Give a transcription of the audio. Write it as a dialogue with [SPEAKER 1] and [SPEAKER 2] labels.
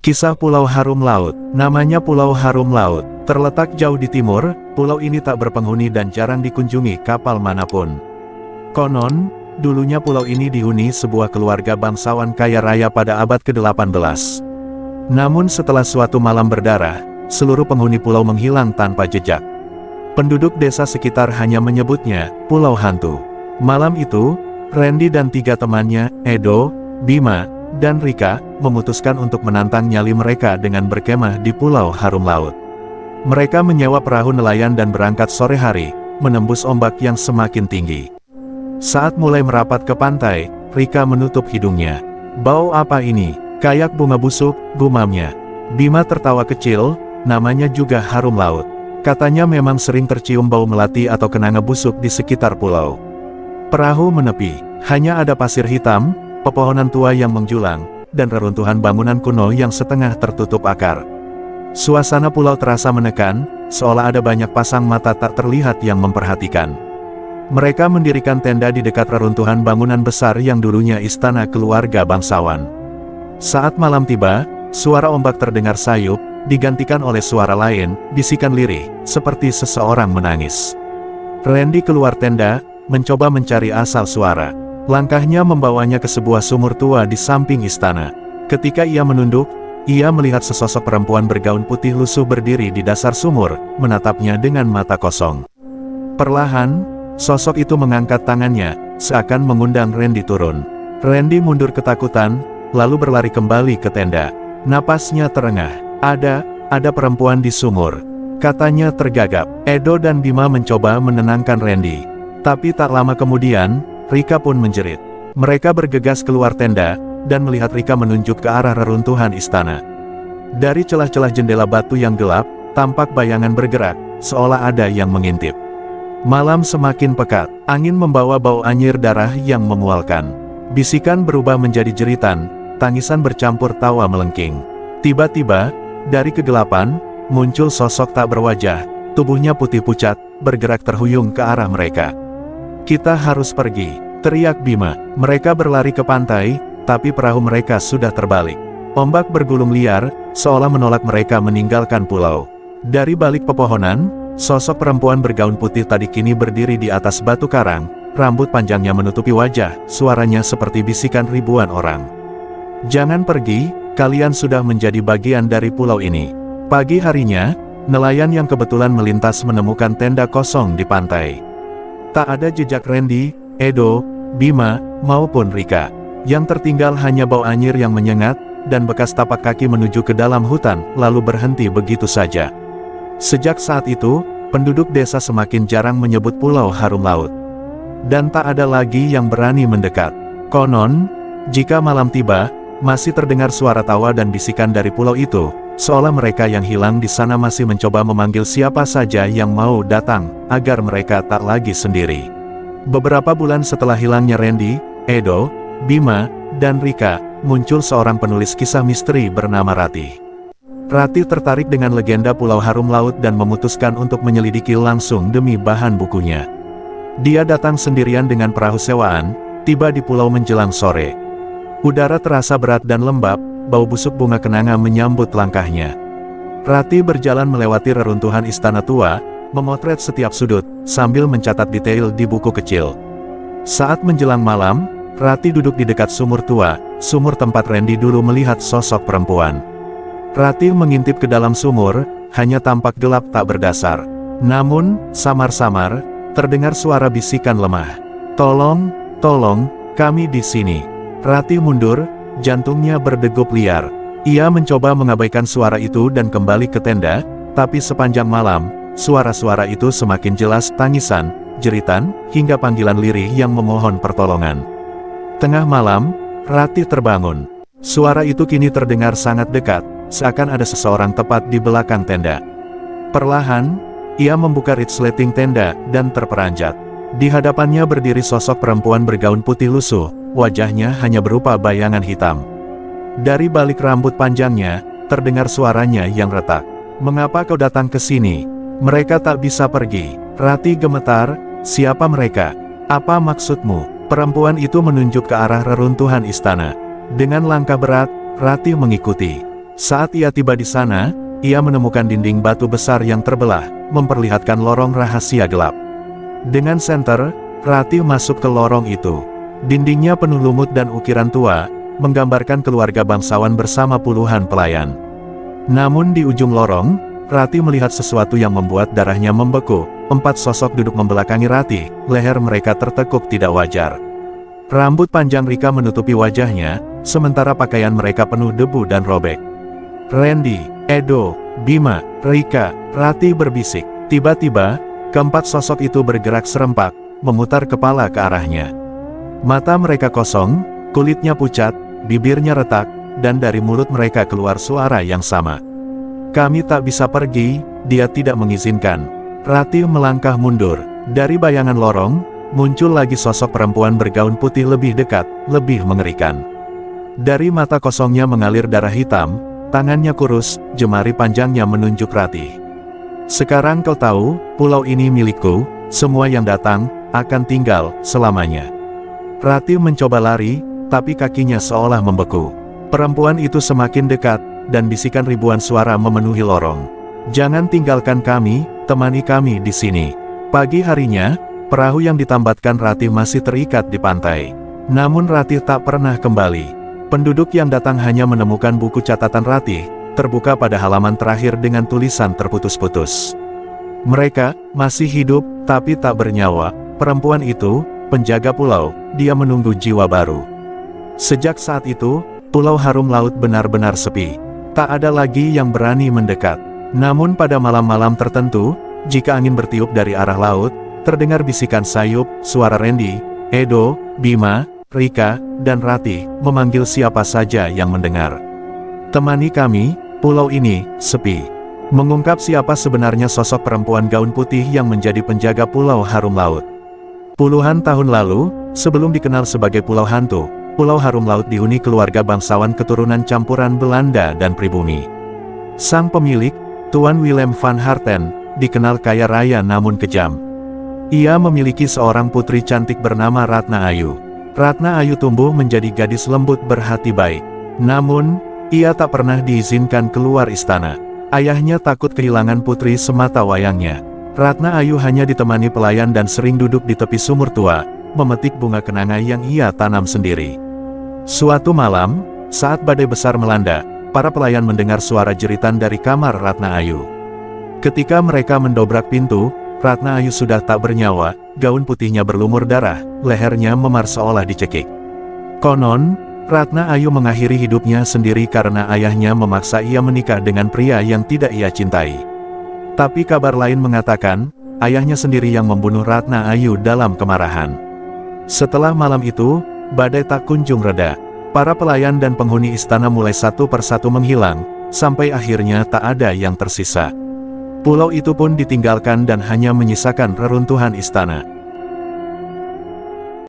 [SPEAKER 1] Kisah Pulau Harum Laut. Namanya Pulau Harum Laut. Terletak jauh di timur, pulau ini tak berpenghuni dan jarang dikunjungi kapal manapun. Konon, dulunya pulau ini dihuni sebuah keluarga bangsawan kaya raya pada abad ke-18. Namun setelah suatu malam berdarah, seluruh penghuni pulau menghilang tanpa jejak. Penduduk desa sekitar hanya menyebutnya Pulau Hantu. Malam itu, Randy dan 3 temannya, Edo, Bima, dan Rika, memutuskan untuk menantang nyali mereka dengan berkemah di Pulau Harum Laut. Mereka menyewa perahu nelayan dan berangkat sore hari, menembus ombak yang semakin tinggi. Saat mulai merapat ke pantai, Rika menutup hidungnya. "Bau apa ini? Kayak bunga busuk," gumamnya. Bima tertawa kecil, namanya juga Harum Laut. Katanya memang sering tercium bau melati atau kenanga busuk di sekitar pulau. Perahu menepi, hanya ada pasir hitam, pepohonan tua yang menjulang, dan reruntuhan bangunan kuno yang setengah tertutup akar. Suasana pulau terasa menekan, seolah ada banyak pasang mata tak terlihat yang memperhatikan. Mereka mendirikan tenda di dekat reruntuhan bangunan besar yang dulunya istana keluarga bangsawan. Saat malam tiba, suara ombak terdengar sayup, digantikan oleh suara lain, bisikan lirih, seperti seseorang menangis. Randy keluar tenda, mencoba mencari asal suara. Langkahnya membawanya ke sebuah sumur tua di samping istana. Ketika ia menunduk, ia melihat sesosok perempuan bergaun putih lusuh berdiri di dasar sumur, menatapnya dengan mata kosong. Perlahan, sosok itu mengangkat tangannya, seakan mengundang Randy turun. Randy mundur ketakutan, lalu berlari kembali ke tenda. Napasnya terengah. Ada perempuan di sumur. Katanya tergagap. Edo dan Bima mencoba menenangkan Randy. Tapi tak lama kemudian, Rika pun menjerit. Mereka bergegas keluar tenda, dan melihat Rika menunjuk ke arah reruntuhan istana. Dari celah-celah jendela batu yang gelap, tampak bayangan bergerak, seolah ada yang mengintip. Malam semakin pekat, angin membawa bau anyir darah yang memualkan. Bisikan berubah menjadi jeritan, tangisan bercampur tawa melengking. Tiba-tiba, dari kegelapan, muncul sosok tak berwajah, tubuhnya putih pucat, bergerak terhuyung ke arah mereka. "Kita harus pergi," teriak Bima. Mereka berlari ke pantai, tapi perahu mereka sudah terbalik. Ombak bergulung liar, seolah menolak mereka meninggalkan pulau. Dari balik pepohonan, sosok perempuan bergaun putih tadi kini berdiri di atas batu karang, rambut panjangnya menutupi wajah, suaranya seperti bisikan ribuan orang. "Jangan pergi, kalian sudah menjadi bagian dari pulau ini." Pagi harinya, nelayan yang kebetulan melintas menemukan tenda kosong di pantai. Tak ada jejak Randy, Edo, Bima, maupun Rika. Yang tertinggal hanya bau anyir yang menyengat, dan bekas tapak kaki menuju ke dalam hutan, lalu berhenti begitu saja. Sejak saat itu, penduduk desa semakin jarang menyebut Pulau Harum Laut. Dan tak ada lagi yang berani mendekat. Konon, jika malam tiba, masih terdengar suara tawa dan bisikan dari pulau itu, seolah mereka yang hilang di sana masih mencoba memanggil siapa saja yang mau datang, agar mereka tak lagi sendiri. Beberapa bulan setelah hilangnya Randy, Edo, Bima, dan Rika, muncul seorang penulis kisah misteri bernama Ratih. Ratih tertarik dengan legenda Pulau Harum Laut dan memutuskan untuk menyelidiki langsung demi bahan bukunya. Dia datang sendirian dengan perahu sewaan, tiba di pulau menjelang sore. Udara terasa berat dan lembab, bau busuk bunga kenanga menyambut langkahnya. Ratih berjalan melewati reruntuhan istana tua, memotret setiap sudut, sambil mencatat detail di buku kecil. Saat menjelang malam, Ratih duduk di dekat sumur tua, sumur tempat Randy dulu melihat sosok perempuan. Ratih mengintip ke dalam sumur, hanya tampak gelap tak berdasar. Namun, samar-samar, terdengar suara bisikan lemah. "Tolong, tolong, kami di sini." Ratih mundur, jantungnya berdegup liar. Ia mencoba mengabaikan suara itu dan kembali ke tenda, tapi sepanjang malam, suara-suara itu semakin jelas, tangisan, jeritan, hingga panggilan lirih yang memohon pertolongan. Tengah malam, Ratih terbangun. Suara itu kini terdengar sangat dekat, seakan ada seseorang tepat di belakang tenda. Perlahan, ia membuka resleting tenda, dan terperanjat. Di hadapannya berdiri sosok perempuan bergaun putih lusuh, wajahnya hanya berupa bayangan hitam. Dari balik rambut panjangnya, terdengar suaranya yang retak. "Mengapa kau datang ke sini? Mereka tak bisa pergi." Ratih gemetar, "Siapa mereka? Apa maksudmu?" Perempuan itu menunjuk ke arah reruntuhan istana. Dengan langkah berat, Ratih mengikuti. Saat ia tiba di sana, ia menemukan dinding batu besar yang terbelah, memperlihatkan lorong rahasia gelap. Dengan senter, Ratih masuk ke lorong itu. Dindingnya penuh lumut dan ukiran tua, menggambarkan keluarga bangsawan bersama puluhan pelayan. Namun di ujung lorong, Ratih melihat sesuatu yang membuat darahnya membeku. 4 sosok duduk membelakangi Ratih, leher mereka tertekuk tidak wajar. Rambut panjang Rika menutupi wajahnya, sementara pakaian mereka penuh debu dan robek. Randy, Edo, Bima, Rika, Ratih berbisik. Tiba-tiba, keempat sosok itu bergerak serempak, memutar kepala ke arahnya. Mata mereka kosong, kulitnya pucat, bibirnya retak, dan dari mulut mereka keluar suara yang sama. Kami tak bisa pergi, dia tidak mengizinkan. Ratih melangkah mundur. Dari bayangan lorong, muncul lagi sosok perempuan bergaun putih lebih dekat, lebih mengerikan. Dari mata kosongnya mengalir darah hitam, tangannya kurus, jemari panjangnya menunjuk Ratih. Sekarang kau tahu, pulau ini milikku, semua yang datang, akan tinggal, selamanya. Ratih mencoba lari, tapi kakinya seolah membeku. Perempuan itu semakin dekat, dan bisikan ribuan suara memenuhi lorong. Jangan tinggalkan kami, temani kami di sini. Pagi harinya, perahu yang ditambatkan Ratih masih terikat di pantai. Namun Ratih tak pernah kembali. Penduduk yang datang hanya menemukan buku catatan Ratih, terbuka pada halaman terakhir dengan tulisan terputus-putus. Mereka masih hidup, tapi tak bernyawa. Perempuan itu, penjaga pulau, dia menunggu jiwa baru. Sejak saat itu, Pulau Harum Laut benar-benar sepi. Tak ada lagi yang berani mendekat. Namun pada malam-malam tertentu, jika angin bertiup dari arah laut, terdengar bisikan sayup, suara Randy, Edo, Bima, Rika, dan Ratih, memanggil siapa saja yang mendengar. Temani kami, pulau ini, sepi. Mengungkap siapa sebenarnya sosok perempuan gaun putih yang menjadi penjaga Pulau Harum Laut. Puluhan tahun lalu, sebelum dikenal sebagai Pulau Hantu, Pulau Harum Laut dihuni keluarga bangsawan keturunan campuran Belanda dan pribumi. Sang pemilik, Tuan Willem van Harten, dikenal kaya raya namun kejam. Ia memiliki seorang putri cantik bernama Ratna Ayu. Ratna Ayu tumbuh menjadi gadis lembut berhati baik. Namun, ia tak pernah diizinkan keluar istana. Ayahnya takut kehilangan putri semata wayangnya. Ratna Ayu hanya ditemani pelayan dan sering duduk di tepi sumur tua, memetik bunga kenanga yang ia tanam sendiri. Suatu malam, saat badai besar melanda, para pelayan mendengar suara jeritan dari kamar Ratna Ayu. Ketika mereka mendobrak pintu, Ratna Ayu sudah tak bernyawa, gaun putihnya berlumur darah, lehernya memar seolah dicekik. Konon, Ratna Ayu mengakhiri hidupnya sendiri karena ayahnya memaksa ia menikah dengan pria yang tidak ia cintai. Tapi kabar lain mengatakan, ayahnya sendiri yang membunuh Ratna Ayu dalam kemarahan. Setelah malam itu, badai tak kunjung reda. Para pelayan dan penghuni istana mulai satu persatu menghilang, sampai akhirnya tak ada yang tersisa. Pulau itu pun ditinggalkan dan hanya menyisakan reruntuhan istana.